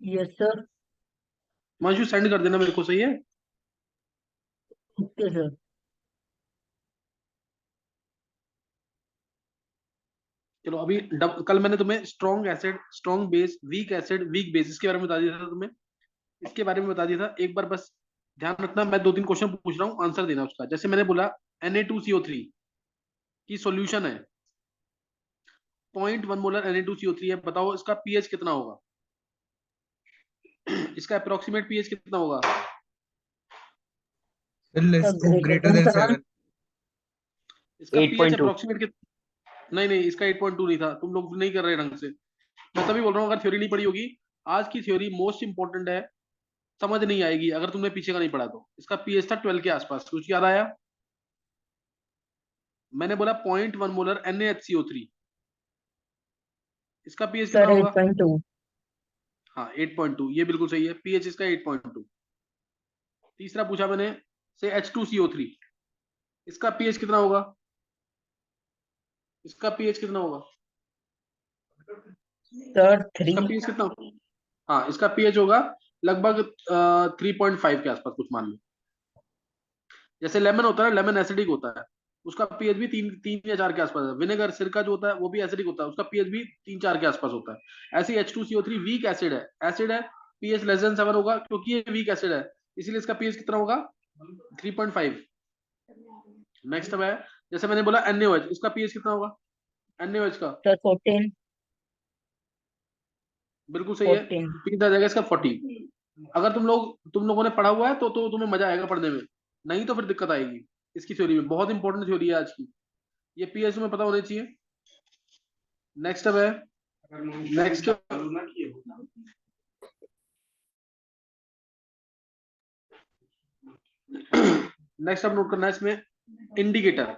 Yes sir. Himanshu send कर देना मेरे को, सही है। Okay sir. चलो अभी कल मैंने तुम्हें strong acid, strong base, weak acid, weak base, इसके बारे में बता दिया था तुम्हें। इसके बारे में बता दिया था, एक बार बस ध्यान रखना। मैं दो तीन क्वेश्चन पूछ रहा हूँ, आंसर देना उसका। जैसे मैंने बोला Na2CO3 की सॉल्यूशन है, 0.1 मोलर Na2CO3 है, बताओ इसका पीएच कितना होगा। इसका अप्रोक्सीमेट पीएच कितना होगा। Less sir greater greater than than 7। 7। इसका पीएच 8.2। अप्रोक्सीमेट कितना। नहीं नहीं, इसका 8.2 नहीं था, तुम लोग नहीं कर रहे ढंग से। मैं तभी बोल रहा हूँ, अगर थ्योरी नहीं पढ़ी होगी, आज की थ्योरी मोस्ट इंपॉर्टेंट है, समझ नहीं आएगी अगर तुमने पीछे का नहीं पढ़ा तो। इसका पीएच था 12 के आसपास, कुछ याद आया। मैंने बोला 0.1 मोलर NaHCO3, इसका पीएच कितना सर होगा। 8.2। हाँ 8.2, ये बिल्कुल सही है, पीएच इसका 8.2। तीसरा पूछा मैंने से H2CO3, इसका पीएच कितना होगा। इसका पीएच कितना होगा। सर 3। इसका पीएच कितना होगा? हाँ इसका पीएच होगा लगभग 3.5 के आसपास, कुछ मान लो। जैसे लेमन होता है, लेमन एसिडिक होता है, उसका पीएच भी 3 या 4 के आसपास है। विनेगर, सिरका जो होता है वो भी एसिडिक होता है, उसका पीएच भी 3-4 के आसपास होता है। ऐसे ही H2CO3 वीक एसिड है, पीएच लेस देन 7 होगा, क्योंकि ये वीक एसिड है, इसीलिए इसका पीएच कितना होगा, 3.5। नेक्स्ट अब है, जैसे मैंने बोला NaOH, इसका पीएच कितना होगा NaOH का। सर 14। बिल्कुल सही है, 14। पीएच आ जाएगा इसका 40। अगर तुम लोगों ने पढ़ा हुआ है तो तुम्हें मजा आएगा पढ़ने में, नहीं तो फिर दिक्कत आएगी। इसकी थ्योरी में बहुत इंपॉर्टेंट थ्योरी है आज की, ये पीएच में पता होने चाहिए। नेक्स्ट अब है, नेक्स्ट नेक्स्ट अब नोट करना है इसमें, इंडिकेटर।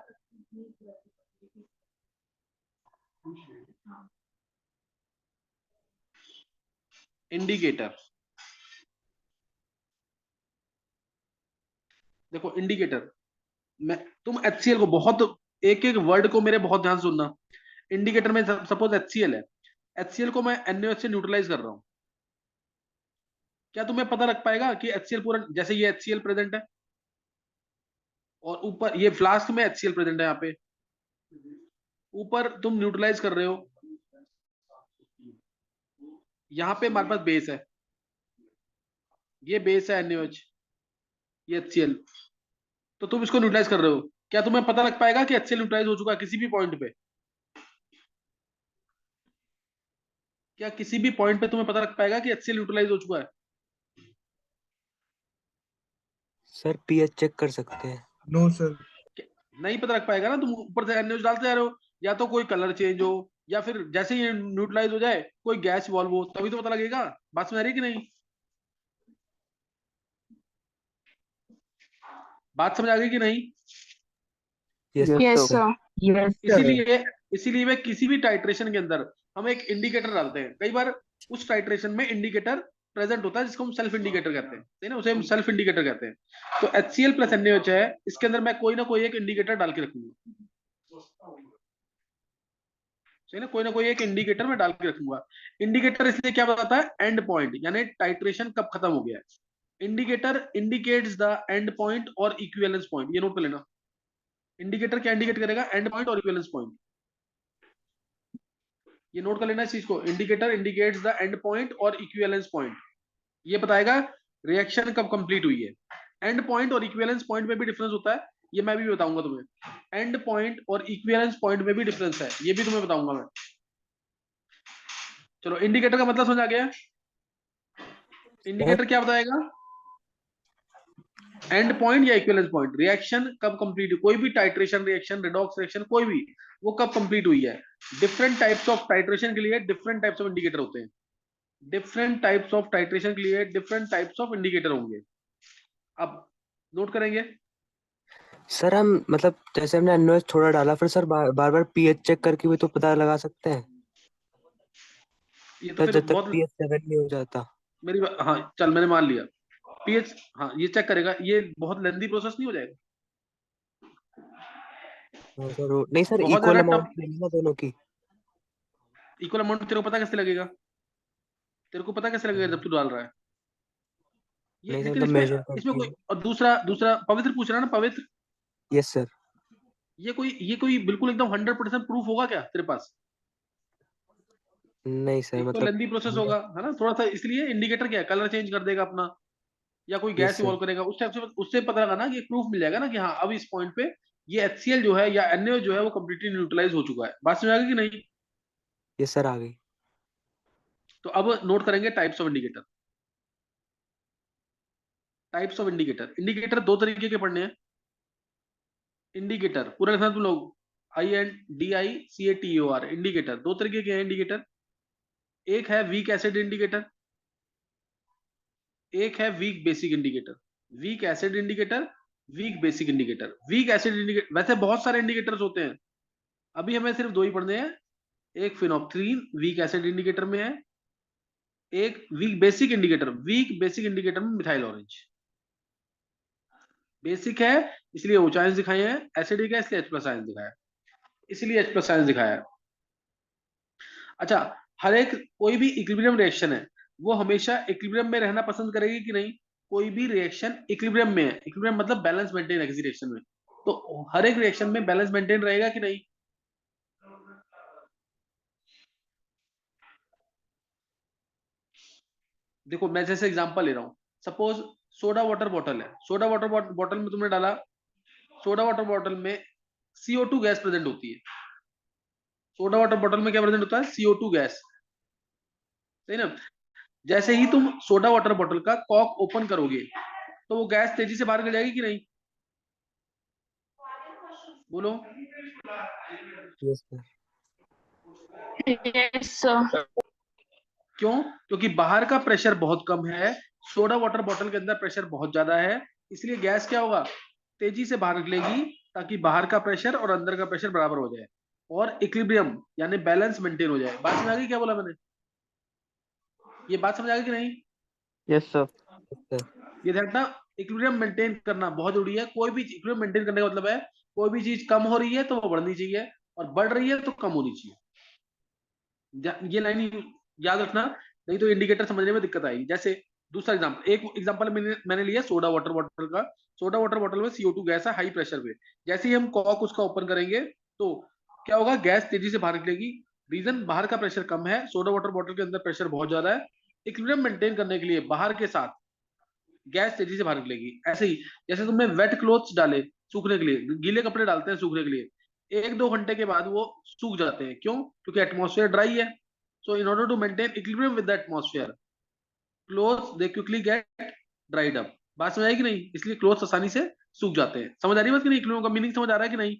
इंडिकेटर देखो, इंडिकेटर मैं, तुम HCl को बहुत, एक एक वर्ड को मेरे बहुत ध्यान से सुनना। इंडिकेटर में सपोज HCl है, HCl को मैं NaOH से न्यूट्रलाइज कर रहा हूं, क्या तुम्हें पता लग पाएगा कि HCl पूरा, जैसे ये HCl प्रेजेंट है और ऊपर ये फ्लास्क में HCl प्रेजेंट है, यहाँ पे ऊपर तुम न्यूट्रलाइज कर रहे हो, यहाँ पे हमारे पास बेस है, ये बेस है NaOH, ये HCl, तो तुम इसको न्यूट्रलाइज कर रहे हो, क्या तुम्हें पता लग पाएगा कि HCl न्यूट्रलाइज हो चुका है किसी भी पॉइंट पे। क्या किसी भी पॉइंट पे तुम्हें पता लग पाएगा कि HCl न्यूट्रलाइज हो चुका है। सर पीएच चेक कर सकते हैं। No sir. नहीं पता लग पाएगा ना, तुम ऊपर से NaOH डालते जा रहे हो, या तो कोई कलर चेंज हो, या फिर जैसे ही न्यूट्रलाइज हो जाए कोई गैस इवॉल्व हो, तभी तो पता लगेगा। बात समझ आ रही है कि नहीं, बात समझ आ गई कि नहीं। Yes yes sir. Sir. Yes sir. इसीलिए इसीलिए वे किसी भी टाइट्रेशन के अंदर हम एक इंडिकेटर डालते हैं। कई बार उस टाइट्रेशन में इंडिकेटर प्रेजेंट होता है, जिसको हम सेल्फ इंडिकेटर कहते हैं, है ना, उसे हम सेल्फ इंडिकेटर कहते हैं। तो HCl प्लस NaOH है, इसके अंदर मैं कोई ना कोई एक इंडिकेटर डाल के रखूंगा, सही ना कोई एक इंडिकेटर में डाल के रखूंगा। इंडिकेटर इसलिए क्या बताता है, एंड पॉइंट, यानी टाइट्रेशन कब खत्म हो गया है। Indicator indicates the end point और इक्विवेलेंस पॉइंट, ये नोट कर लेना। इंडिकेटर क्या इंडिकेट करेगा, एंड पॉइंट और इक्विवेलेंस पॉइंट, ये नोट कर लेना इस चीज को। Indicator indicates the end point और इक्विवेलेंस पॉइंट, ये बताएगा रिएक्शन कब कंप्लीट हुई है। एंड पॉइंट और इक्विवेलेंस पॉइंट में भी डिफरेंस होता है, ये मैं भी बताऊंगा तुम्हें। एंड पॉइंट और इक्विवेलेंस पॉइंट में भी डिफरेंस है, ये भी तुम्हें बताऊंगा मैं। चलो इंडिकेटर का मतलब समझ आ गया। इंडिकेटर क्या बताएगा, एंड पॉइंट या इक्विवेलेंस पॉइंट, रिएक्शन कब कंप्लीट हुई, कोई भी टाइट्रेशन रिएक्शन, रिडॉक्स रिएक्शन, कोई भी, वो कब कंप्लीट हुई है। डिफरेंट टाइप्स ऑफ टाइट्रेशन के लिए डिफरेंट टाइप्स ऑफ इंडिकेटर होते हैं, डिफरेंट टाइप्स ऑफ टाइट्रेशन के लिए डिफरेंट टाइप्स ऑफ इंडिकेटर होंगे। अब नोट करेंगे। सर हम मतलब जैसे हमने एनओएच थोड़ा डाला, फिर सर बार बार पीएच चेक करके भी तो पता लगा सकते हैं ये तो सर, फिर जब तक बहुत, पीएच 7 नहीं हो जाता। हाँ चल मैंने मान लिया, पीएच, हाँ ये चेक करेगा, ये बहुत लेंदी प्रोसेस नहीं हो जाएगा, हाँ सर, नहीं सर, बहुत इक्वल ज्यादा अमाउंट टफ। लेंगे ना दोनों की। इक्वल अमाउंट तेरे को पता कैसे लगेगा, तेरे को पता कैसे लगेगा जब तू डाल रहा है? ये नहीं सर, लेकिन मतलब इसमें मेजर इसमें करके। कोई, और दूसरा दूसरा पवित्र पूछ रहा है ना, पवित्र, यस सर। ये कोई बिल्कुल एकदम 100% प्रूफ होगा क्या तेरे पास? नहीं सर, एक तो मतलब। लेंदी प्रोसेस होगा, है ना थोड़ा सा, इसलिए इंडिकेटर क्या है, कलर चेंज कर देगा अपना, या कोई यस गैस सर। इवॉल्व करेगा, उस टाइप से उससे पता लगा ना कि प्रूफ मिल जाएगा ना कि हाँ अब इस पॉइंट पे ये HCl जो है या NaO जो है वो कम्प्लीटली न्यूट्रलाइज हो चुका है। बात समझ आ गई कि नहीं? यस सर, आ गई। तो अब नोट करेंगे types of indicator. Types of indicator, indicator दो तरीके के पढ़ने हैं। इंडिकेटर पूरा लिखना तुम लोग, INDICATOR, इंडिकेटर दो तरीके के हैं इंडिकेटर। एक है वीक एसिड इंडिकेटर, एक है weak basic indicator. Weak acid indicator, weak basic indicator. Weak acid indicator, वैसे बहुत सारे इंडिकेटर्स होते हैं, अभी हमें सिर्फ दो ही पढ़ने हैं। एक फिनोप्थलीन वीक एसिड इंडिकेटर में है, एक weak basic indicator. Weak basic indicator में मिथाइल ऑरेंज बेसिक है, इसलिए ऊंचा आयंस दिखाए हैं। एसिडिक है इसलिए H+ आयंस दिखाया है, इसलिए H+ आयंस दिखाया है। अच्छा, हर एक कोई भी इक्विलिब्रियम रिएक्शन है वो हमेशा इक्विलिब्रियम में रहना पसंद करेगी कि नहीं? कोई भी रिएक्शन इक्विलिब्रियम में है, इक्विलिब्रियम मतलब बैलेंस मेंटेन है किसी रिएक्शन में, तो हर एक रिएक्शन में बैलेंस मेंटेन रहेगा कि नहीं? देखो मैं जैसे एग्जांपल ले रहा हूं, सपोज सोडा वाटर बॉटल है, सोडा वाटर बॉटल में तुमने डाला, सोडा वाटर बॉटल में CO2 गैस प्रेजेंट होती है। सोडा वाटर बॉटल में क्या प्रेजेंट होता है? CO2 गैस, सही ना? जैसे ही तुम सोडा वाटर बॉटल का कॉक ओपन करोगे तो वो गैस तेजी से बाहर निकल जाएगी कि नहीं? बोलो। Yes sir. Yes sir. क्यों? क्योंकि बाहर का प्रेशर बहुत कम है, सोडा वाटर बॉटल के अंदर प्रेशर बहुत ज्यादा है, इसलिए गैस क्या होगा, तेजी से बाहर निकलेगी, ताकि बाहर का प्रेशर और अंदर का प्रेशर बराबर हो जाए और इक्विलिब्रियम यानी बैलेंस मेंटेन हो जाए। बात समझ आ गई क्या बोला मैंने? ये बात समझ आ गई कि नहीं? Yes sir. Yes sir. ये ध्यान रखना, इक्विलिब्रियम मेंटेन करना बहुत जरूरी है। कोई भी इक्विलिब्रियम मेंटेन करने का मतलब है कोई भी चीज कम हो रही है तो वो बढ़नी चाहिए, और बढ़ रही है तो कम होनी चाहिए। ये लाइन याद रखना, नहीं तो इंडिकेटर समझने में दिक्कत आएगी। जैसे दूसरा एग्जांपल, एक एग्जांपल मैंने लिया सोडा वाटर बॉटल का। सोडा वाटर बॉटल में CO2 गैस है हाई प्रेशर पे, जैसे ही हम कॉक उसका ओपन करेंगे तो क्या होगा, गैस तेजी से बाहर निकलेगी। रीजन, बाहर का प्रेशर कम है, सोडा वाटर बॉटल के अंदर प्रेशर बहुत ज्यादा है। इक्विलिब्रियम मेंटेन करने के लिए बाहर के साथ गैस तेजी से बाहर निकलेगी। ऐसे ही जैसे तुमने वेट क्लोथ्स डाले सूखने के लिए, गीले कपड़े डालते हैं सूखने के लिए, 1-2 घंटे के बाद वो सूख जाते हैं, क्यों? क्योंकि एटमॉस्फेयर ड्राई है। So in order to maintain equilibrium with the atmosphere, clothes they quickly get dried up. बात समझ आई कि नहीं? इसलिए क्लोथ्स आसानी से सूख जाते हैं। समझ आ रही है बात कि नहीं? इक्विलिब्रियम का मीनिंग समझ आ रहा है कि नहीं?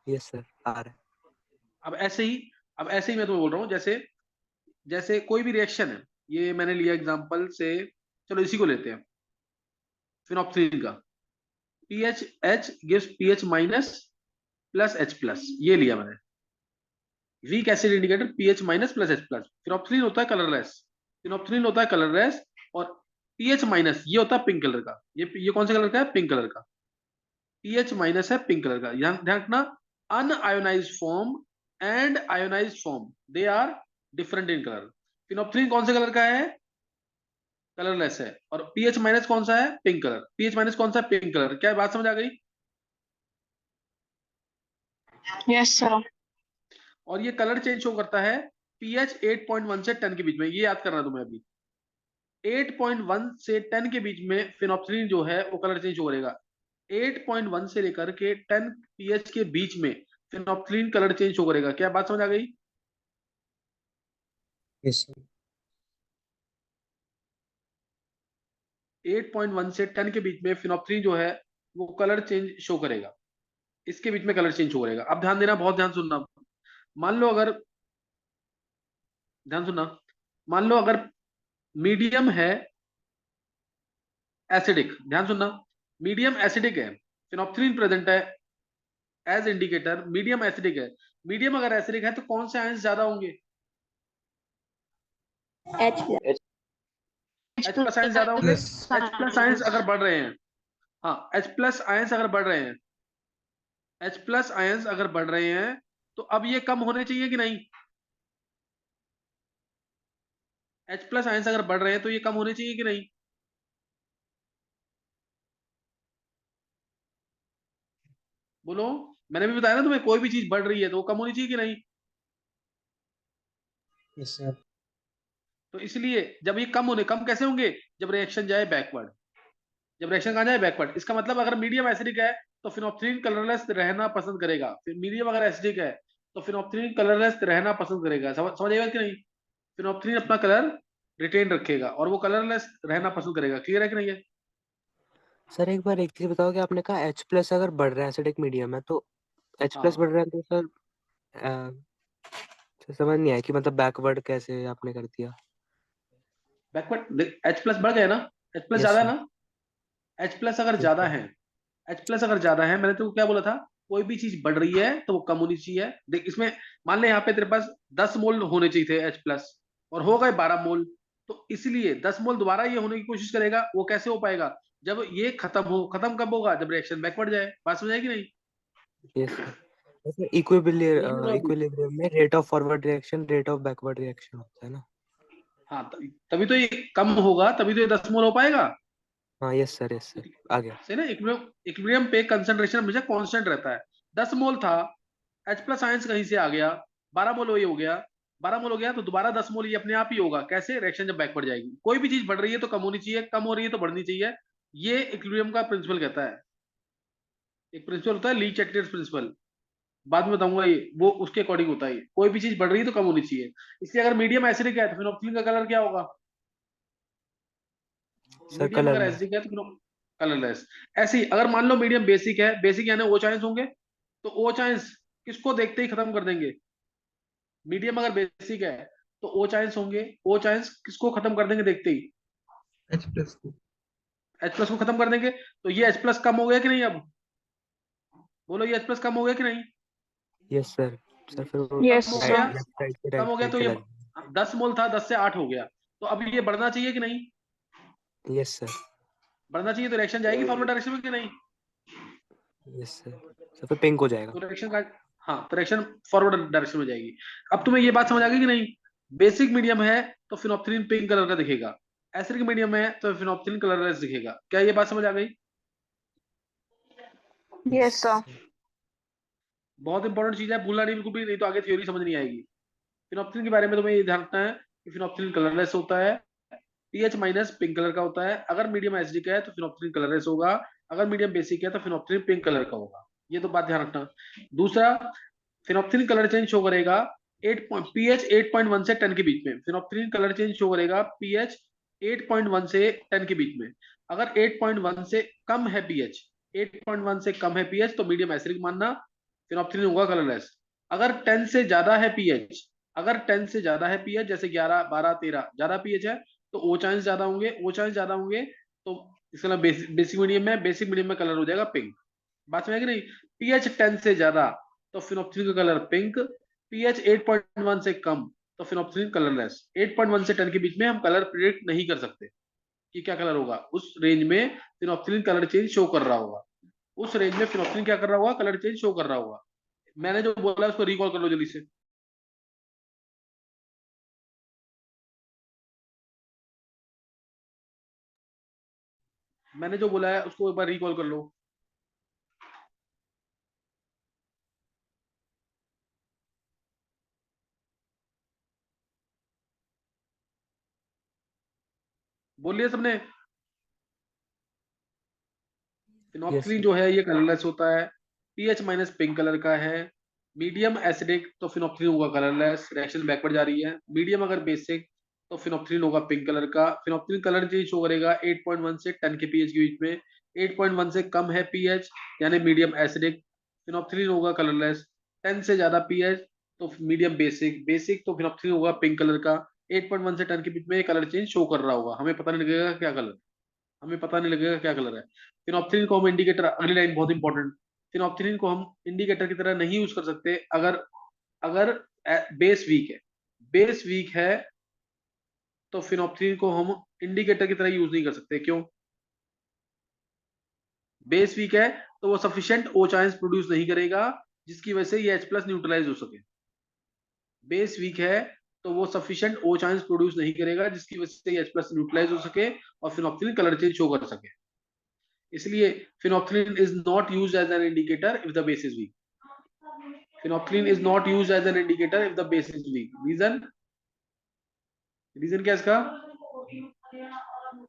यस सर, आ रहा है। अब ऐसे ही अब ऐसे ही मैं तुम्हें बोल रहा हूँ, जैसे जैसे कोई भी रिएक्शन है, ये मैंने लिया एग्जांपल से, चलो इसी को लेते हैं, फिनोप्थलीन का। PH H gives pH minus plus H+, ये लिया मैंने। Week acid indicator pH minus plus H+। Phenolphthalein होता है कलरलेस, फिनोप्थलीन होता है कलरलेस, और pH माइनस ये होता है पिंक कलर का। ये कौन से कलर का है? पिंक कलर का। pH माइनस है पिंक कलर का। ध्यान रखना, unionized form and ionized form they are different in colour. Phenolphthalein कौन से कलर का है? कलरलेस है। और pH माइनस कौन सा है? Pink colour. pH माइनस कौन सा है? Pink colour. क्या बात समझ आ गई? Yes sir. और ये कलर चेंज शो करता है pH 8.1 से 10 के बीच में, ये याद करना तुम्हें अभी। 8.1 से 10 के बीच में फिनोप्सिलिन जो है वो कलर चेंज हो करेगा। 8.1 से लेकर के 10 pH के बीच में फिनोप्सिलिन कलर चेंज हो करेगा। क्या बात समझ आ गई? Yes sir. 8.1 से 10 के बीच में फिनोप्सिलिन जो है वो कलर चेंज शो करेगा, इसके बीच में कलर चेंज हो करेगा। अब ध्यान देना, बहुत ध्यान सुनना। मान लो अगर, ध्यान सुनना, मान लो अगर मीडियम है एसिडिक, ध्यान सुनना, मीडियम एसिडिक है, फिनोप्सिलिन प्रेजेंट है एज इंडिकेटर, मीडियम एसिडिक है। मीडियम अगर एसिडिक है तो कौन से आयंस ज्यादा होंगे? H+. H+ आयंस ज्यादा होंगे। यस। H+ आयंस अगर बढ़ रहे हैं, हाँ H+ आयंस अगर बढ़ रहे हैं, H+ आयंस अगर बढ़ रहे हैं तो अब ये कम होने चाहिए कि नहीं? H प्लस आयंस अगर बढ़ रहे हैं तो ये कम होने चाहिए कि नहीं? बोलो, मैंने भी बताया ना तुम्हें, कोई भी चीज बढ़ रही है तो वो कम होनी चाहिए कि नहीं? Yes sir. तो इसलिए जब ये कम कैसे होंगे? जब रिएक्शन जाए बैकवर्ड। जब रिएक्शन कहाँ जाए? बैकवर्ड। इसका मतलब अगर मीडियम एसिडिक है तो फिनोप्थलीन कलरलेस रहना पसंद करेगा, फिर मीडियम अगर एसिडिक है तो फिनोप्थलीन कलरलेस रहना पसंद करेगा। समझ आएगा कि नहीं? फिनोप्थलीन अपना कलर रिटेन रखेगा और वो कलरलेस रहना पसंद करेगा। क्लियर है कि नहीं है? सर एक बार एक चीज बताओ कि आपने कहा H प्लस अगर बढ़ रहा है एसिडिक मीडियम है तो H प्लस हाँ, बढ़ रहा है तो सर समझ नहीं आया कि मतलब बैकवर्ड कैसे आपने कर दिया। बैकवर्ड। एच प्लस बढ़ गया ना? एच प्लस यस ज्यादा है सर। ना? एच प्लस अगर यस ज्यादा सर। है, एच प्लस अगर ज्यादा है, मैंने तो क्या बोला था? कोई भी चीज बढ़ रही है तो वो कम होनी चाहिए। देख इसमें, मान ले यहाँ पे तेरे पास 10 मोल होने चाहिए थे एच प्लस, और हो गए 12 मोल। तो इसलिए 10 मोल दोबारा ये होने की कोशिश करेगा। वो कैसे हो पाएगा? जब ये खत्म कब होगा? जब रिएक्शन बैकवर्ड जाए। बात समझ आएगी नहीं? Yes sir. वैसे यही बोल रहा हूँ। इक्विलिब्रियम में rate of forward reaction rate of backward reaction होता है ना। हाँ, तभी तो ये कम होगा, तभी तो ये 10 मोल हो पाएगा। हाँ यस सर आ गया। से ना, इक्विलिब्रियम पे कंसंट्रेशन हमेशा कांस्टेंट रहता है। 10 मोल था, एच प्लस आयंस कहीं से आ गया, 12 मोल वही हो गया। 12 मोल हो गया तो दोबारा 10 मोल ये अपने आप ही होगा। कैसे? रिएक्शन जब बैकवर्ड जाएगी। कोई भी चीज बढ़ रही है तो कम होनी चाहिए, कम हो रही है तो बढ़नी चाहिए। ये इक्विलिब्रियम का प्रिंसिपल कहता है। एक प्रिंसिपल होता है ली चैटर्स प्रिंसिपल, बाद में बताऊंगा ये, वो उसके अकॉर्डिंग होता है। कोई भी चीज बढ़ रही है तो कम होनी चाहिए। इसलिए अगर मीडियम एसिडिक है तो फिनोप्थलीन का कलर क्या होगा? सर मीडियम अगर कलरलेस। एसिडिक है तो कलरलेस। ऐसे ही अगर मान लो मीडियम बेसिक है, बेसिक यानी ओ चाइंस होंगे, तो ओ चाइंस किसको देखते ही खत्म कर देंगे? मीडियम अगर बेसिक है तो ओ चाइंस होंगे। ओ चाइंस किसको खत्म कर देंगे देखते ही? H plus. एच प्लस को खत्म कर देंगे। तो ये एच प्लस कम हो गया कि नहीं अब? बोलो, ये एच प्लस कम हो गया कि नहीं? Yes sir. सर फिर वो Yes, कम हो sir. गया। लेफ्ट साइड से कम राइट हो गया साइड तो ये चला जाए। 10 मोल था, 10 से 8 हो गया। तो अब ये बढ़ना चाहिए कि नहीं? Yes sir. बढ़ना चाहिए तो रिएक्शन जाएगी फॉरवर्ड डायरेक्शन में कि नहीं? Yes sir. सर फिर पिंक हो जाएगा। तो रिएक्शन का, हाँ, तो रिएक्शन फॉरवर्ड डायरेक्शन में जाएगी। अब तुम्हें ये बात समझ आ गई कि नहीं? बेसिक मीडियम है तो फिनोप्थलीन पिंक कलर का दिखेगा, एसिडिक मीडियम है तो फिनोप्थलीन कलरलेस दिखेगा। क्या ये बात समझ आ गई? Yes, sir. बहुत इंपॉर्टेंट चीज है, भूलना नहीं बिल्कुल भी, नहीं तो आगे थ्योरी समझ नहीं आएगी। फिनोप्थलीन के बारे में तुम्हें ये ध्यान रखना है कि फिनोप्थलीन कलरलेस होता है, पीएच माइनस पिंक कलर का होता है। अगर मीडियम एसिडिक है तो फिनोप्थलीन कलरलेस होगा, अगर मीडियम बेसिक है तो फिनोप्थलीन पिंक कलर का होगा। ये तो बात ध्यान रखना। दूसरा, फिनोप्थलीन कलर चेंज शो करेगा 8 पीएच 8.1 से 10 के बीच में। फिनोप्थलीन कलर चेंज शो करेगा पीएच 8.1 से 10 के बीच में। अगर 8.1 से कम है पीएच, 8.1 से कम है पीएच तो मीडियम एसिडिक मानना, फिनोप्थलीन होगा कलरलेस। अगर 10 से ज्यादा है पीएच, अगर 10 से ज्यादा है पीएच, जैसे 11 12 13 ज्यादा पीएच है, तो ओ चांस ज्यादा होंगे। ओ चांस ज्यादा होंगे तो इसका मतलब बेसिक मीडियम में, बेसिक मीडियम में कलर हो जाएगा पिंक। बात में है कि नहीं? पीएच 10 से ज्यादा तो फिनोप्थलीन का कलर पिंक, पीएच 8.1 से कम तो फिनोप्थलीन कलरलेस। 8.1 से 10 के बीच में हम कलर प्रिडिक्ट नहीं कर सकते कि क्या कलर होगा। उस रेंज में फिनोप्थलीन कलर चेंज शो कर रहा होगा। उस रेंज में फिनोप्थलीन क्या कर रहा होगा? कलर चेंज शो कर रहा होगा। मैंने जो बोला उसको रिकॉल कर लो जल्दी से। मैंने जो बोला है उसको एक बार रिकॉल कर लो। बोल लिया सबने? Yes phenolphthalein sir. जो है ये कलरलेस होता है, पीएच माइनस पिंक कलर का है। मीडियम एसिडिक तो फिनोप्थलीन होगा कलरलेस, रिएक्शन बैकवर्ड जा रही है। मीडियम अगर बेसिक तो फिनोप्थलीन होगा पिंक कलर का। फिनोप्थलीन कलर चेंज शो करेगा 8.1 से 10 के पीएच के बीच में। 8.1 से कम है पीएच यानी मीडियम एसिडिक, फिनोप्थलीन होगा कलरलेस। 10 से ज्यादा पीएच तो मीडियम बेसिक, बेसिक तो फिनोप्थलीन होगा पिंक कलर का। 8.1 से 10 के बीच में कलर चेंज शो कर रहा होगा। हमें पता नहीं लगेगा क्या कलर, हमें पता नहीं लगेगा क्या कलर है। फिनोप्थलीन को हम इंडिकेटर, अगली लाइन बहुत इंपॉर्टेंट, फिनोप्थलीन को हम इंडिकेटर की तरह नहीं यूज कर सकते अगर, अगर बेस वीक है। बेस वीक है तो फिनोप्थलीन को हम इंडिकेटर की तरह यूज नहीं कर सकते। क्यों? बेस वीक है तो वो सफिशिएंट ओ चांस प्रोड्यूस नहीं करेगा जिसकी वजह से ये H प्लस न्यूट्रलाइज हो सके। बेस वीक है तो वो सफिशिएंट O चांस प्रोड्यूस नहीं करेगा जिसकी वजह से H प्लस न्यूट्रलाइज हो सके और फिनोप्थिलीन कलर चेंज शो कर सके। इसलिए phenolphthalein is not used as an indicator if the base is weak. Phenolphthalein is not used as an indicator if the base is weak. Reason क्या है इसका?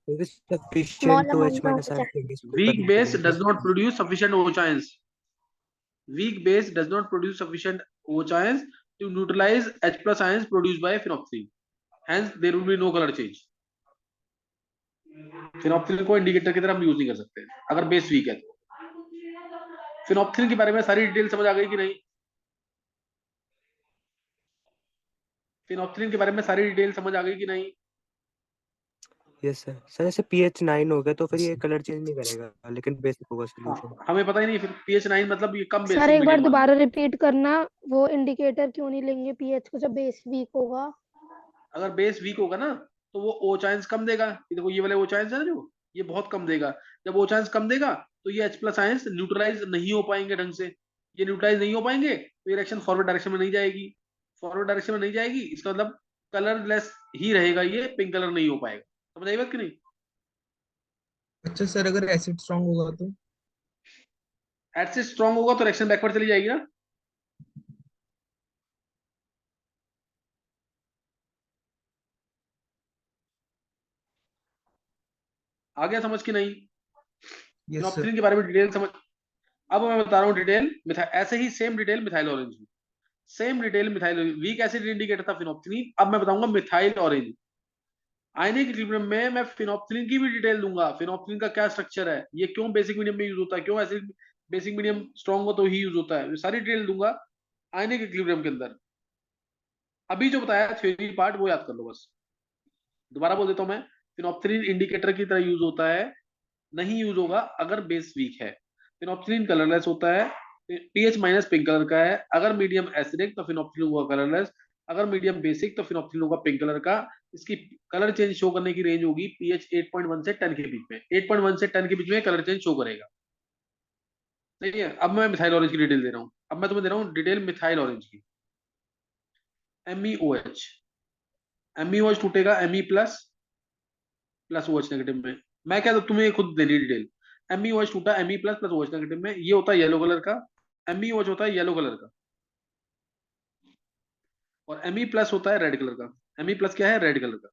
क्योंकि small sufficient to amount H का minus होता आर है। Weak करने के बेस लिए डज बस। नॉट प्रोड्यूस सफिशिएंट O चांस। Weak base does not produce sufficient O ions to neutralize H plus ions produced by phenolphthalein. Hence, there will be no color change. Phenolphthalein को indicator की तरह हम use नहीं कर सकते अगर बेस वीक है तो। फिनोप्थिलीन के बारे में सारी डिटेल समझ आ गई कि नहीं? फिनोप्थिलीन के बारे में सारी डिटेल समझ आ गई कि नहीं? Yes sir. सर ऐसे pH 9 हो गया तो फिर ये कलर चेंज नहीं करेगा लेकिन बेसिक होगा हाँ, सोल्यूशन। हमें पता ही नहीं फिर pH 9 मतलब ये कम सर बेसिक एक बार मीडियम मान दोबारा लो। रिपीट करना, वो इंडिकेटर क्यों नहीं लेंगे पीएच को जब बेस वीक होगा? अगर बेस वीक होगा ना तो वो O चांस कम देगा। ये देखो ये वाले O चांस है ना जो ये बहुत कम देगा। जब O चांस कम देगा तो ये H प्लस आयंस न्यूट्रलाइज नहीं हो पाएंगे ढंग से। ये न्यूट्रलाइज नहीं हो पाएंगे तो ये रिएक्शन फॉरवर्ड डायरेक्शन में नहीं जाएगी। फॉरवर्ड डायरेक्शन में नहीं जाएगी इसका मतलब कलरलेस ही रहेगा, ये पिंक कलर नहीं हो पाएगा। समझ आई बात कि नहीं? अच्छा सर, अगर एसिड स्ट्रांग होगा तो? एसिड स्ट्रांग होगा तो रिएक्शन बैकवर्ड चली जाएगी ना। आ गया समझ कि नहीं? Yes sir. फिनोप्थिलीन के बारे में डिटेल समझ। अब मैं बता रहा हूँ डिटेल ऐसे ही सेम डिटेल मिथाइल ऑरेंज में। Same detail methyl week acid indicator था फिनोप्थिलीन, अब मैं बताऊंगा मिथाइल ऑरेंज। आयनिक इक्विलिब्रियम में मैं फिनोप्थिलीन की भी डिटेल दूंगा। फिनोप्थिलीन का क्या स्ट्रक्चर है, ये क्यों बेसिक मीडियम में यूज होता है, क्यों एसिड बेसिक मीडियम स्ट्रॉन्ग हो तो ही यूज होता है, ये सारी डिटेल दूंगा आयनिक इक्विलिब्रियम के अंदर। अभी जो बताया थ्योरी पार्ट वो याद कर लो बस। दोबारा बोल देता हूं मैं, फिनोप्थिलीन इंडिकेटर की तरह यूज होता है, नहीं यूज होगा अगर बेस वीक है। फिनोप्थिलीन कलरलेस होता है, पीएच माइनस पिंक कलर का है। अगर मीडियम एसिडिक तो फिनोप्थिलीन होगा कलरलेस। अगर मीडियम बेसिक तो फिनोप्थिलीन होगा पिंक कलर का। इसकी कलर चेंज शो करने की रेंज होगी पीएच 8.1 से 10 के बीच में। 8.1 से 10 के बीच में कलर चेंज शो करेगा। ठीक है, अब मैं मिथाइल ऑरेंज की डिटेल दे रहा हूँ। अब मैं तुम्हें दे रहा हूँ डिटेल मिथाइल ऑरेंज की। MEOH, MEOH टूटेगा Me plus plus OH negative में। मैं क्या तुम्हें खुद देनी डिटेल। MEOH टूटा Me plus plus OH negative में, ये होता है येलो कलर का। MEOH होता है येलो कलर का और Me प्लस होता है रेड कलर का। Me प्लस क्या है? रेड कलर का।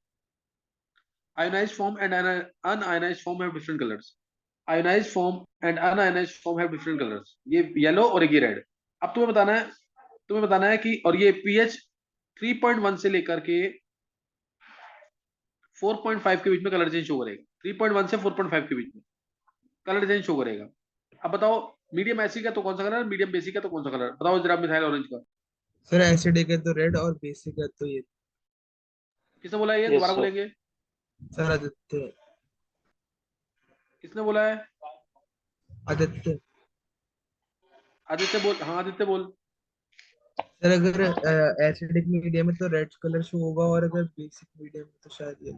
Ionised form and unionised form have different colours. Ionised form and unionised form have different colours. ये येलो और ये रेड। अब तुम्हें बताना है कि और ये पीएच 3.1 से लेकर के 4.5 के बीच में कलर चेंज शो करेगा। 3.1 से 4.5 के बीच में कलर चेंज शो करेगा। अब बताओ मीडियम एसिड का तो कौन सा कलर, मीडियम बेसिक का तो कौन सा कलर, बताओ जरा मिथाइल ऑरेंज का। सर एसिडिक है तो रेड और बेसिक है तो ये। किसने बोला ये? यस दोबारा सर। बोलेंगे। सर आदित्य। किसने बोला है? आदित्य। आदित्य बोल। हाँ आदित्य बोल। सर अगर एसिडिक मीडियम है तो रेड कलर शो होगा और अगर बेसिक मीडियम है तो शायद ये।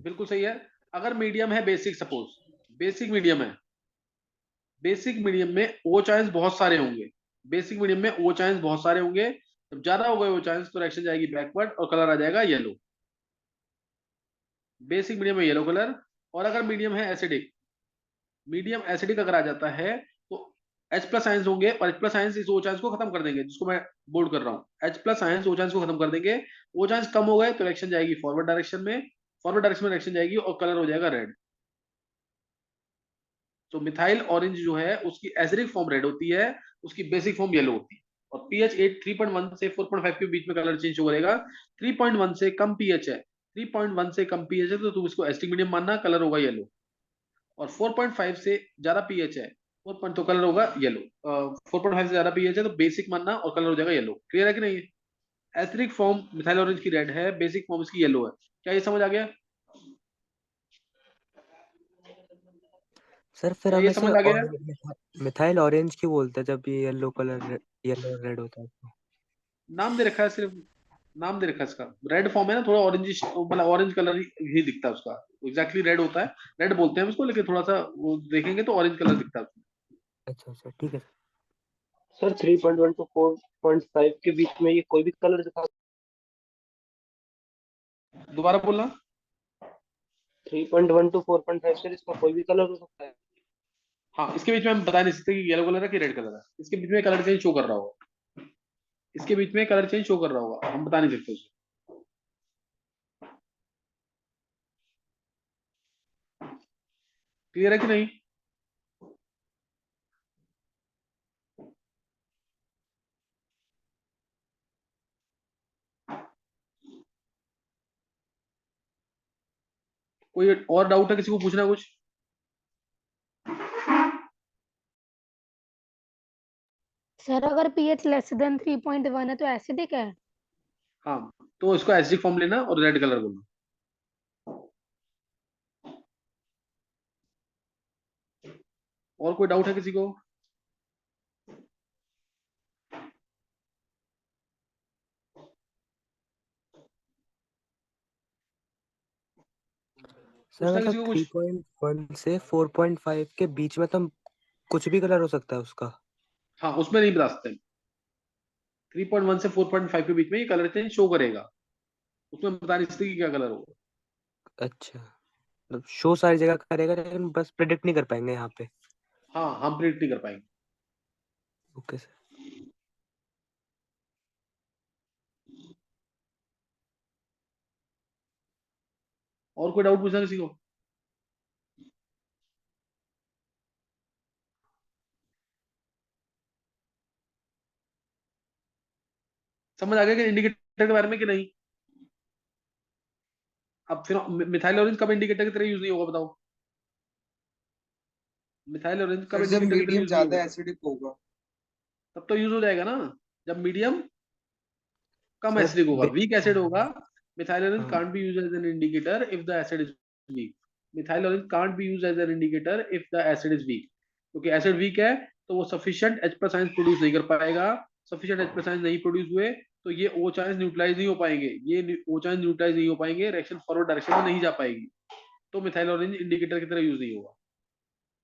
बिल्कुल सही है। अगर मीडियम है बेसिक, सपोज बेसिक मीडियम है, बेसिक मीडियम में ओ चांस बहुत सारे होंगे। बेसिक मीडियम में ओ चांस बहुत सारे होंगे। जब ज्यादा हो गए ओ चांस तो रिएक्शन जाएगी बैकवर्ड और कलर आ जाएगा येलो। बेसिक मीडियम में येलो कलर। और अगर मीडियम है एसिडिक, मीडियम एसिडिक अगर आ जाता है तो H प्लस आयंस होंगे और H प्लस आयंस इस O चांस को खत्म कर देंगे, जिसको मैं बोल्ड कर रहा हूँ। H plus ions O chance को खत्म कर देंगे। O चांस कम हो गए तो रिएक्शन जाएगी फॉरवर्ड डायरेक्शन में। फॉरवर्ड डायरेक्शन में रिएक्शन जाएगी और कलर हो जाएगा रेड। तो मिथाइल ऑरेंज जो है उसकी एसिडिक फॉर्म रेड होती है, उसकी बेसिक फॉर्म येलो होती है। और पीएच 3.1 से 4.5 के बीच में कलर चेंज हो करेगा। 3.1 से कम पीएच है, 3.1 से कम पीएच है तो तुम इसको एसिडिक मीडियम मानना, कलर होगा येलो। और 4.5 से ज्यादा पीएच है, 4 तो कलर होगा येलो। 4.5 से ज्यादा पीएच है तो बेसिक मानना और कलर हो जाएगा येलो। क्लियर है कि नहीं? एसिडिक फॉर्म मिथाइल ऑरेंज की रेड है, बेसिक फॉर्म इसकी येलो है। क्या ये समझ आ गया? सर फिर क्या हम ये ऐसे समझ आ गया? मिथाइल ऑरेंज क्यों बोलते हैं जब ये येलो कलर येलो और रेड होता है तो? नाम दे रखा है सिर्फ, नाम दे रखा है इसका। रेड फॉर्म है ना, थोड़ा ऑरेंज मतलब ऑरेंज कलर ही दिखता है उसका। एग्जैक्टली रेड होता है, रेड बोलते हैं उसको, लेकिन थोड़ा सा वो देखेंगे तो ऑरेंज कलर दिखता है उसमें। अच्छा अच्छा ठीक है। सर 3.1 to 4.5 के बीच में ये कोई भी कलर दिखा दोबारा बोलना। 3.1 to 4.5 सर, इसका कोई भी कलर हो सकता है? हाँ, इसके बीच में हम बता नहीं सकते कि येलो कलर है कि रेड कलर है, इसके बीच में कलर चेंज शो कर रहा होगा, इसके बीच में कलर चेंज शो कर रहा होगा, हम बता नहीं सकते उसे। क्लियर है कि नहीं? कोई और डाउट है किसी को पूछना है कुछ? सर अगर पीएच लेस देन 3.1 है तो एसिडिक है? हाँ, तो इसको एसिडिक फॉर्म लेना और रेड कलर बोलना। और कोई डाउट है किसी को? सर पूछना है मतलब किसी को कुछ? 3.1 से 4.5 के बीच में तो कुछ भी कलर हो सकता है उसका? हाँ, उसमें नहीं बता सकते। 3.1 से 4.5 के बीच में ये कलर चेंज शो करेगा, उसमें बता नहीं सकते कि क्या कलर होगा। अच्छा, मतलब शो सारी जगह करेगा लेकिन बस प्रेडिक्ट नहीं कर पाएंगे यहाँ पे। हाँ, हम प्रिडिक्ट नहीं कर पाएंगे। Okay sir. और कोई डाउट पूछना किसी को? समझ आ गया कि इंडिकेटर के बारे में कि नहीं? अब फिर मिथाइल ऑरेंज कब इंडिकेटर की तरह यूज नहीं होगा बताओ? मिथाइल ऑरेंज कब सर जब इंडिकेटर की तरह मीडियम यूज नहीं ज्यादा होगा? एसिडिक होगा। तब तो यूज हो जाएगा ना, जब मीडियम कम सर एसिडिक होगा, वीक एसिड होगा। मिथाइल ऑरेंज हाँ, can't be use as an indicator if the acid is weak. Methyl orange can't be use as an indicator if the acid is weak, क्योंकि acid weak है तो वो sufficient H plus ions produce नहीं कर पाएगा। Sufficient H plus ions नहीं produce हुए तो ये O आयंस न्यूट्रलाइज नहीं हो पाएंगे, ये O आयंस न्यूट्रलाइज नहीं हो पाएंगे, रिएक्शन फॉरवर्ड डायरेक्शन में नहीं जा पाएगी, तो मिथाइल ऑरेंज इंडिकेटर की तरह यूज नहीं होगा।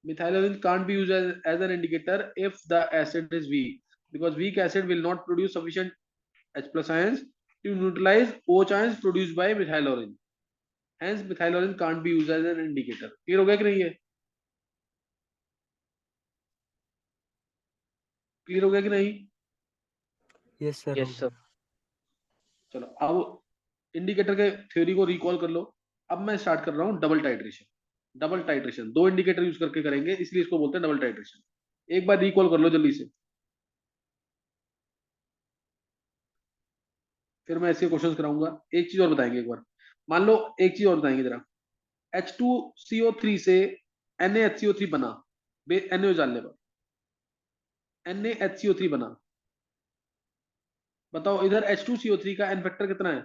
Methyl orange can't be used as an indicator if the acid is weak, because weak acid will not produce sufficient H plus ions to neutralize OH ions produced by methyl orange. Hence, methyl orange can't be used as an indicator. Clear हो गया कि नहीं है? Clear हो गया कि नहीं? Yes sir, हो गया। चलो अब इंडिकेटर के थ्योरी को रिकॉल कर लो। अब मैं स्टार्ट कर रहा हूँ डबल टाइट्रेशन। डबल टाइट्रेशन, दो इंडिकेटर यूज करके करेंगे, इसलिए इसको बोलते हैं डबल टाइट्रेशन। एक बार रिकॉल कर लो जल्दी से, फिर मैं ऐसे क्वेश्चंस कराऊंगा। एक चीज और बताएंगे एक बार, मान लो एक चीज और बताएंगे जरा। H2CO3 से NaHCO3 बना, NaO डालने पर NaHCO3 बना। बताओ इधर H2CO3 का एन फैक्टर कितना है?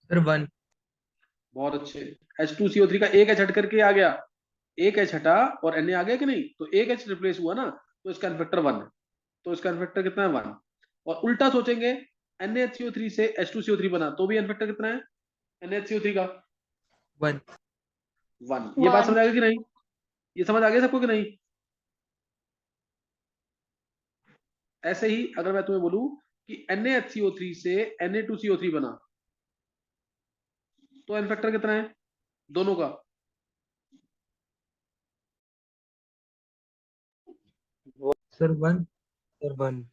सर 1। बहुत अच्छे। H2CO3 का एक H हट करके आ गया, एक H हटा और Na आ गया कि नहीं, तो एक H रिप्लेस हुआ ना, तो इसका एन फैक्टर 1 है। तो इसका एन फैक्टर कितना है? 1। और उल्टा सोचेंगे, NaHCO3 से H2CO3 बना तो भी एन फैक्टर कितना है NaHCO3 का? 1। 1। ये बात 1। समझ आ गई कि नहीं? ये समझ आ गया सबको कि नहीं? ऐसे ही अगर मैं तुम्हें बोलूं कि NaHCO3 से Na2CO3 बना, तो एन फैक्टर कितना है दोनों का? सर 1। सर 1।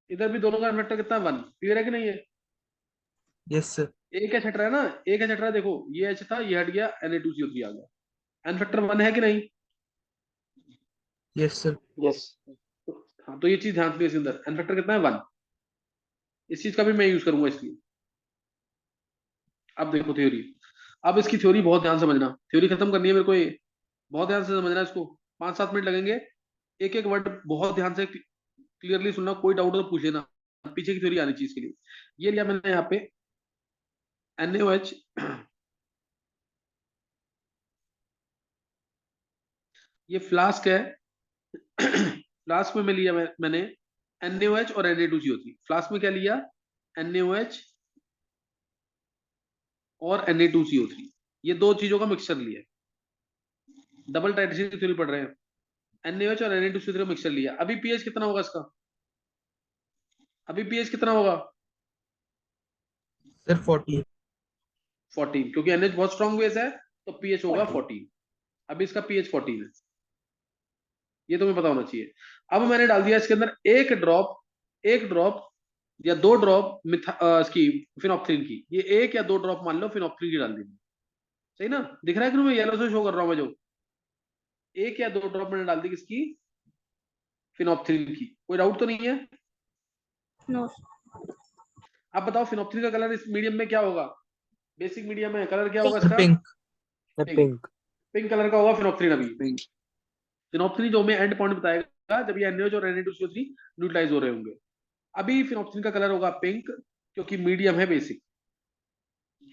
इधर भी दोनों का एन फैक्टर कितना है? 1। क्लियर है कि नहीं है? Yes sir. एक एच हट रहा है ना, एक एच हट रहा है, देखो ये एच था, ये हट गया, Na2CO3 आ गया। एन फैक्टर 1 है कि नहीं? Yes sir. हाँ, तो ये चीज ध्यान से इसके अंदर एन फैक्टर कितना है? 1। इस चीज का भी मैं यूज करूंगा इसलिए। अब देखो थ्योरी, अब इसकी थ्योरी बहुत ध्यान से समझना, थ्योरी खत्म करनी है मेरे को ये, बहुत ध्यान से समझना इसको। 5-7 मिनट लगेंगे, एक एक वर्ड बहुत ध्यान से क्लियरली सुनना, कोई डाउट हो तो पूछ लेना, पीछे की थ्योरी आनी चाहिए इसके लिए। ये लिया मैंने यहाँ पे NaOH, ये फ्लास्क है। फ्लास्क में मैं लिया मैंने NaOH और Na2CO3। फ्लास्क में क्या लिया? NaOH और Na2CO3, ये दो चीजों का मिक्सचर लिया। डबल टाइट्रेशन की थ्योरी पढ़ रहे हैं, NaOH और Na2CO3 का मिक्सचर लिया। अभी पीएच कितना होगा इसका? अभी पीएच कितना होगा? सर 14। 14, क्योंकि एनएच बहुत स्ट्रॉन्ग बेस है तो पीएच होगा 14। अभी इसका पीएच 14 है, ये तुम्हें पता होना चाहिए। अब मैंने डाल दिया इसके अंदर एक ड्रॉप या 2 ड्रॉप इसकी फिनॉक्सिलिन की, ये 1 या 2 ड्रॉप मान लो फिनॉक्सिलिन की डाल दी, सही ना? दिख रहा है कि मैं येलो से शो कर रहा हूँ मैं जो 1 या 2 ड्रॉप मैंने डाल दी किसकी? फिनॉक्सिलिन की। कोई डाउट तो नहीं है? नो। अब बताओ फिनॉक्सिलिन का कलर इस मीडियम में क्या होगा? बेसिक मीडियम है, कलर क्या होगा सर इसका? Pink. Sir pink. Pink. Pink colour का होगा फिनॉक्सिलिन। अभी फिनॉक्सिलिन जो हमें एंड पॉइंट बताएगा जब ये NaOH और Na2CO3 न्यूट्रलाइज हो रहे होंगे। अभी फिनॉक्सिलिन का कलर होगा पिंक, क्योंकि मीडियम है बेसिक।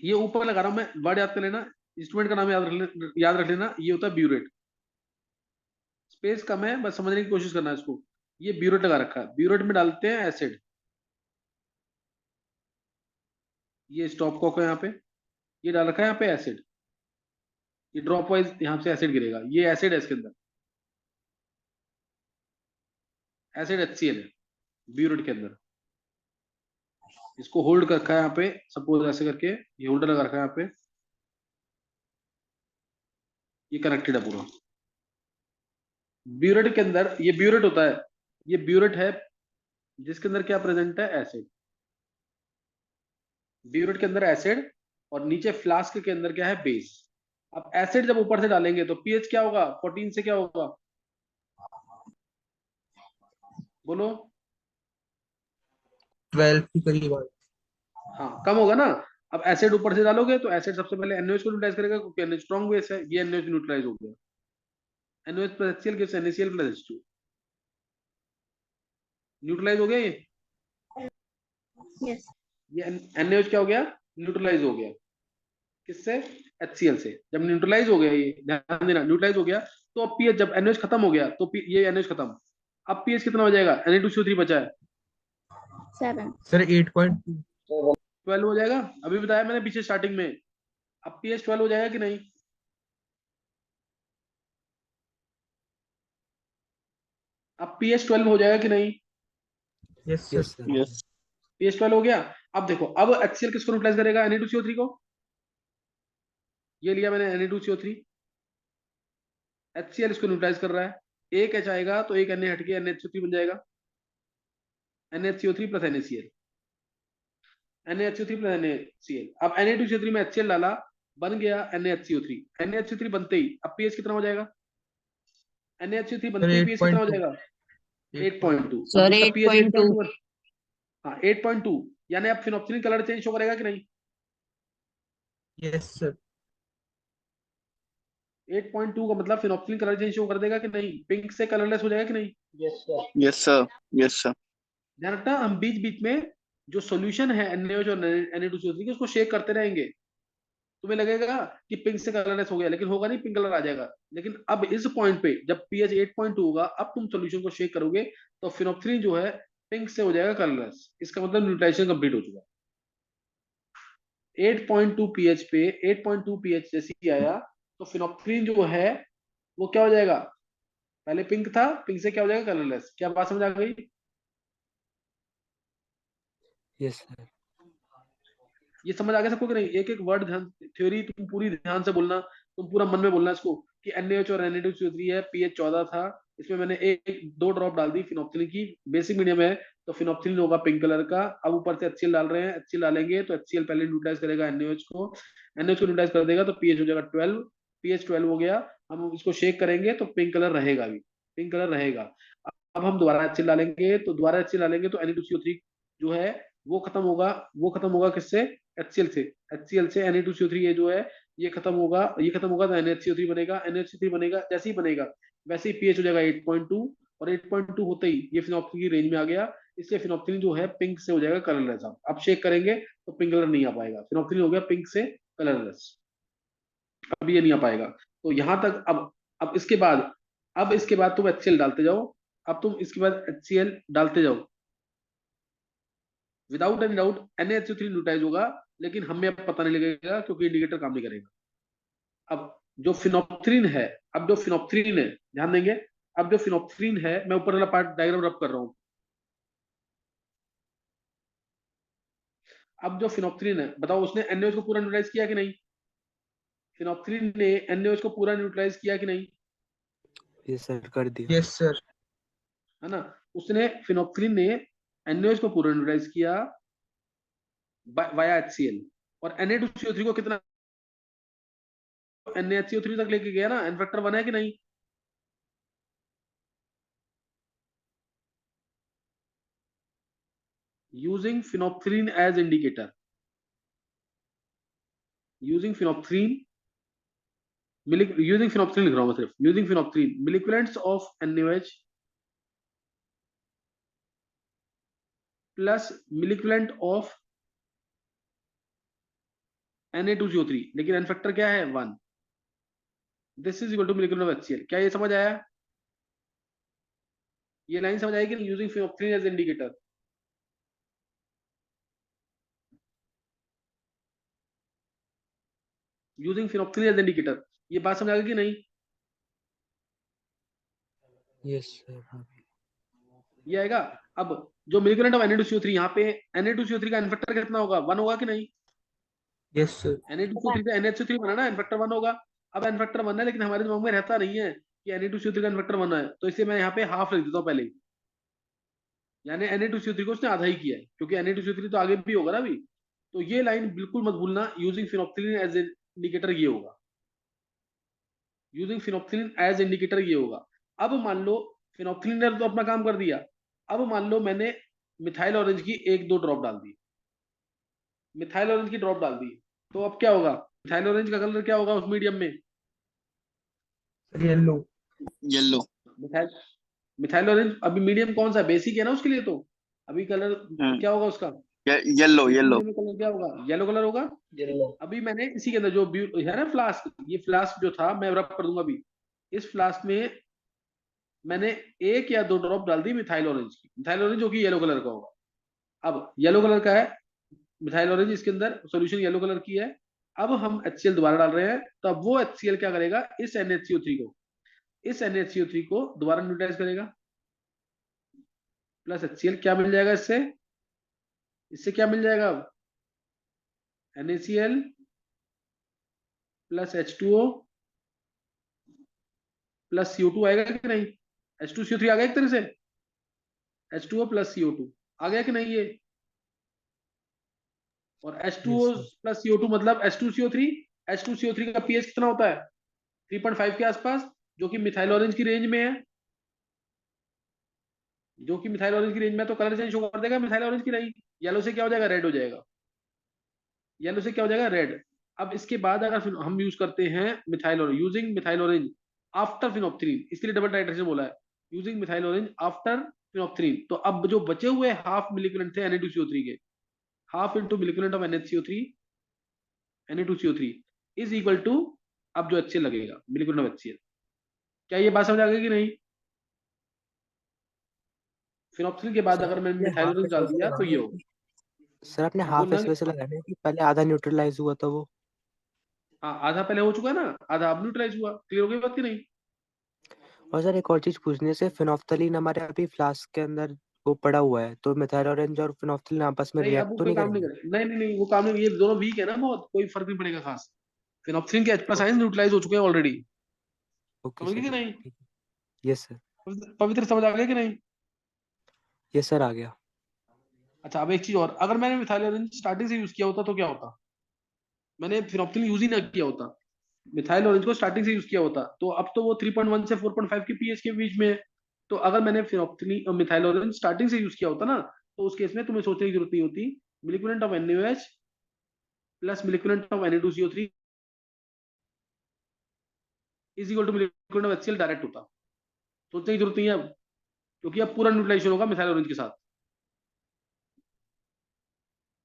ये ऊपर लगा रहा हूं मैं, वर्ड याद कर लेना, इंस्ट्रूमेंट का नाम याद रख लेना, ये होता है ब्यूरेट। स्पेस कम है, बस समझने की कोशिश करना है इसको। ये ब्यूरेट लगा रखा है, ब्यूरेट में डालते हैं एसिड। ये स्टॉप कॉक है यहाँ पे, ये डाल रखा है यहाँ पे एसिड, ये ड्रॉप वाइज यहाँ से एसिड गिरेगा, ये एसिड है इसके अंदर, एसिड HCl है ब्यूरेट के अंदर। इसको होल्ड कर रखा है यहाँ पे, सपोज ऐसे करके ये होल्डर लगा रखा है यहाँ पे, ये कनेक्टेड है पूरा। ब्यूरेट के अंदर ये ब्यूरेट होता है, ये ब्यूरेट है जिसके अंदर क्या प्रेजेंट है? एसिड। ब्यूरेट के अंदर एसिड और नीचे फ्लास्क के अंदर क्या है? बेस। अब एसिड जब ऊपर से डालेंगे तो पीएच क्या होगा? 14 से क्या होगा? बोलो। 12 के करीब आ गया। हाँ, कम होगा ना। अब एसिड ऊपर से डालोगे तो एसिड सबसे पहले NaOH को न्यूट्रलाइज करेगा, क्योंकि NaOH स्ट्रॉन्ग बेस है, ये NaOH न्यूट्रलाइज हो गया। NaOH plus HCl gives NaCl plus H2, neutralize हो गया ये। यस। ये NaOH क्या हो गया? न्यूट्रलाइज हो गया। किससे? HCl से। जब न्यूट्रलाइज हो गया, ये ध्यान देना, न्यूट्रलाइज हो गया तो अब पीएच, जब NaOH खत्म हो गया तो ये NaOH खत्म, अब पीएच कितना हो जाएगा? Na2CO3 बचा है 7। सर 8.2। 12 हो जाएगा। अभी बताया मैंने पीछे स्टार्टिंग में। अब पीएच 12 हो जाएगा कि नहीं? अब पीएच 12 हो जाएगा कि नहीं? Yes yes sir. Sir. PH 12 हो गया। अब देखो, अब HCl किसको न्यूट्रलाइज करेगा? Na2CO3 को। ये लिया मैंने Na2CO3, HCl इसको न्यूट्रलाइज कर रहा है, एक H आएगा तो एक Na हट के NaHCO3 बन जाएगा, NaHCO3 plus NaCl, NaHCO3 plus NaCl। अब Na2CO3 में HCl डाला, बन गया NaHCO3। NaHCO3 बनते ही अब पीएच कितना हो जाएगा? NaHCO3 सर बनते ही पीएच कितना हो 8.2। जाएगा? 8.2। अब सर इसका पीएच 8.2। 8.2। हाँ 8.2, यानी अब फिनॉक्सिलिन कलर चेंज हो करेगा कि नहीं? Yes sir. 8.2 का मतलब फिनॉक्सिलिन कलर चेंज शो कर देगा कि नहीं? पिंक से कलरलेस हो जाएगा कि नहीं? Yes sir. Yes sir. ध्यान रखना, हम बीच बीच में जो सॉल्यूशन है NaOH और Na2CO3 उसको शेक करते रहेंगे। तुम्हें लगेगा कि पिंक से कलरलेस हो गया, लेकिन होगा नहीं, पिंक कलर आ जाएगा। लेकिन अब इस पॉइंट पे जब पीएच 8.2 होगा, अब तुम सॉल्यूशन को शेक करोगे तो फिनॉक्सिलिन जो है पिंक से हो जाएगा कलरलेस। इसका मतलब न्यूट्रलाइजेशन कंप्लीट हो चुका है। 8.2 पीएच पे 8.2 पीएच जैसे ही आया तो फिनॉक्सिलिन जो है वो क्या हो जाएगा? पहले पिंक था, पिंक से क्या हो जाएगा? कलरलेस। क्या बात समझ आ गई? Yes sir. ये समझ आ गया सबको कि नहीं? एक एक वर्ड ध्यान, थ्योरी तुम पूरी ध्यान से बोलना, तुम पूरा मन में बोलना इसको कि NaOH और Na2CO3 है, पीएच 14 था, इसमें मैंने एक 2 ड्रॉप डाल दी फिनॉक्सिलिन की, बेसिक मीडियम है तो फिनॉक्सिलिन होगा पिंक कलर का। अब ऊपर से HCl डाल रहे हैं, HCl डालेंगे तो HCl पहले न्यूट्रलाइज करेगा NaOH को, NaOH को न्यूट्रलाइज कर देगा तो पीएच हो जाएगा 12। पीएच 12 हो गया, हम इसको शेक करेंगे तो पिंक कलर रहेगा, भी पिंक कलर रहेगा। अब हम दोबारा HCl डालेंगे तो Na2CO3 जो है वो खत्म होगा। वो खत्म होगा किससे? HCl से। HCl से Na2CO3 ये जो है ये खत्म होगा, ये खत्म होगा तो NaHCO3 बनेगा। NaHCO3 बनेगा, जैसे ही बनेगा वैसे ही पीएच हो जाएगा 8.2, और 8.2 होते ही ये फिनॉक्सिलिन की रेंज में आ गया, इसलिए फिनॉक्सिलिन जो है पिंक से हो जाएगा कलरलेस। अब शेक करेंगे तो पिंक कलर नहीं आ पाएगा, फिनॉक्सिलिन हो गया पिंक से कलरलेस, अब ये नहीं आ पाएगा। तो यहां तक। अब इसके बाद तुम HCl डालते जाओ, अब तुम इसके बाद HCl डालते जाओ, without any doubt NaHCO3 neutralise होगा, लेकिन हमें अब पता नहीं लगेगा क्योंकि इंडिकेटर काम नहीं करेगा। अब जो फिनॉक्सिलिन है, ध्यान देंगे, अब जो फिनॉक्सिलिन है, मैं ऊपर वाला पार्ट डायग्राम रब कर रहा हूं, अब जो फिनोप्थलीन है, बताओ उसने NaOH को पूरा न्यूट्रलाइज किया कि नहीं? फिनोप्थलीन ने NaOH को पूरा न्यूट्रलाइज किया कि नहीं? ये सर कर दिया। Yes sir. है ना? उसने फिनोप्थलीन ने NaOH को पूरा न्यूट्रलाइज किया वाया HCl, और Na2CO3 को कितना NaHCO3 तक लेके गया ना? एन फैक्टर 1 है कि नहीं? using phenolphthalein as indicator, using phenolphthalein using phenolphthalein लिख रहा हूं मैं सिर्फ, using phenolphthalein moleculants of NaOH plus moleculant of Na2CO3, लेकिन एन फैक्टर क्या है? 1। This is equal to moleculant of HCl। क्या ये समझ आया? ये लाइन समझ आएगी नहीं? Using phenolphthalein as indicator, using phenolphthalein as indicator, ये बात समझ आ गई कि नहीं? Yes sir. ये आएगा। अब जो moleculant of Na2CO3, यहाँ पे Na2CO3 का एन फैक्टर कितना होगा? 1 होगा कि नहीं? Yes sir. Na2CO3 का NH3 बना ना, एन फैक्टर 1 होगा। अब एन फैक्टर 1 है, लेकिन हमारे दिमाग में रहता नहीं है कि Na2CO3 का एन फैक्टर 1 है, तो इसे मैं यहाँ पे हाफ लिख देता हूँ पहले ही, यानी Na2CO3 को उसने आधा ही किया है, क्योंकि Na2CO3 तो आगे भी होगा ना अभी। तो ये लाइन बिल्कुल मत भूलना, यूजिंग फिनोप्थलीन एज इंडिकेटर ये होगा, यूजिंग फिनोप्थलीन एज इंडिकेटर ये होगा। अब मान लो फिनोप्थलीन ने तो अपना काम कर दिया, अब मान लो मैंने मिथाइल ऑरेंज की 1-2 ड्रॉप डाल दी, मिथाइल ऑरेंज की ड्रॉप डाल दी, तो अब क्या होगा? मिथाइल ऑरेंज का कलर क्या होगा उस मीडियम में? Yellow. Yellow. Methyl methyl orange अभी मीडियम कौन सा? बेसिक है ना उसके लिए, तो अभी कलर क्या होगा उसका? Yellow yellow. मीडियम में कलर क्या होगा? येलो कलर होगा। येलो। अभी मैंने इसी के अंदर जो है ना फ्लास्क, ये फ्लास्क जो था मैं रब कर दूंगा अभी, इस फ्लास्क में मैंने 1 या 2 ड्रॉप डाल दी मिथाइल ऑरेंज की, मिथाइल ऑरेंज जो कि येलो कलर का होगा। अब येलो कलर का है मिथाइल ऑरेंज, इसके अंदर सॉल्यूशन येलो कलर की है। अब हम HCl दोबारा डाल रहे हैं, तो अब वो HCl क्या करेगा? इस NaCO3 को दोबारा न्यूट्रलाइज करेगा, प्लस HCl क्या मिल जाएगा इससे? इससे क्या मिल जाएगा? अब NaCl plus H2O plus CO2 आएगा कि नहीं? H2CO3 आ गया एक तरह से, H2O प्लस CO2 आ गया कि नहीं ये? और H2O प्लस CO2 मतलब H2CO3, H2CO3 का pH कितना होता है? 3.5 के आसपास, जो कि मिथाइल ऑरेंज की रेंज में है, जो कि मिथाइल ऑरेंज की रेंज में, तो कलर चेंज कर देगा मिथाइल ऑरेंज की नहीं, येलो से क्या हो जाएगा? रेड हो जाएगा, येलो से क्या हो जाएगा? रेड। अब इसके बाद अगर हम यूज करते हैं methyl orange, using methyl orange after phenolphthalein, इसके लिए डबल टाइट्रेशन बोला है, using methyl orange after phenolphthalein, तो अब जो बचे हुए हाफ मिलिकुलेंट थे Na2CO3 के, half into milliequivalent of NaCO3 is equal to, अब जो HCl लगेगा मिलिकुलेंट ऑफ HCl। क्या ये बात समझ आ गई कि नहीं? फिनोप्थलीन के बाद सर अगर मैंने आपने मिथाइल हाफ ऑरेंज ऐसे डाल वैसे दिया तो लगाना ये है होगा। सर, आपने हाफ बोलना ऐसे वैसे लगाना है कि पहले आधा न्यूट्रलाइज हुआ था वो। हाँ, आधा पहले हो चुका है ना, आधा अब न्यूट्रलाइज हुआ। क्लियर हो गई बात कि नहीं? और सर एक और चीज पूछने से, फिनोफ्थलीन हमारे अभी फ्लास्क के अंदर वो पड़ा हुआ है, तो मिथाइल ऑरेंज और फिनोफ्थलीन आपस में नहीं, अब रिएक्ट वो तो कोई नहीं काम नहीं करेंगे? करे, नहीं नहीं नहीं, वो काम नहीं, ये दोनों वीक है ना बहुत, कोई फर्क नहीं पड़ेगा खास। फिनोप्थलीन के H+ आयंस न्यूट्रलाइज हो चुके हैं ऑलरेडी, ओके समझ गए सर, कि नहीं? ठीक है। Yes sir. पवित्र समझ आ गया कि नहीं? यस सर, आ गया। अच्छा, अब एक चीज और, अगर मैंने मिथाइल ऑरेंज स्टार्टिंग से यूज किया होता तो क्या होता? मैंने फिनोप्थलीन यूज ही ना किया होता, मिथाइल ऑरेंज को स्टार्टिंग से यूज किया होता, तो अब तो वो 3.1 से 4.5 के pH के बीच में है। तो अगर मैंने फिनोप्थलीन और मिथाइल ऑरेंज स्टार्टिंग से यूज किया होता ना, तो उस केस में तुम्हें सोचने की जरूरत नहीं होती, milliequivalent of NaOH plus milliequivalent of Na2CO3 is equal to milliequivalent of HCl direct होता। सोचने की जरूरत नहीं है अब, क्योंकि अब पूरा न्यूट्रलाइजेशन होगा मिथाइल ऑरेंज के साथ।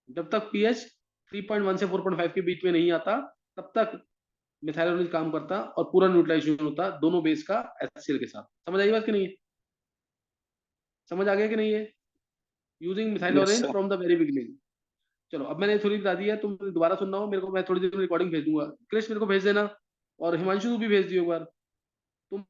जब तक pH 3.1 से 4.5 के बीच में नहीं आता, तब तक मिथाइल ऑरेंज काम करता और पूरा न्यूट्रलाइजेशन होता दोनों बेस का HCl के साथ। समझ आई बात कि नहीं? समझ आ गया कि नहीं है? Using methyl yes orange sir. From the very beginning. चलो, अब मैंने थोड़ी बता दी है, तुम दोबारा सुनना हो मेरे को, मैं थोड़ी देर में रिकॉर्डिंग भेज दूंगा, क्रिश मेरे को भेज देना, और हिमांशु को भी भेज दियो एक बार।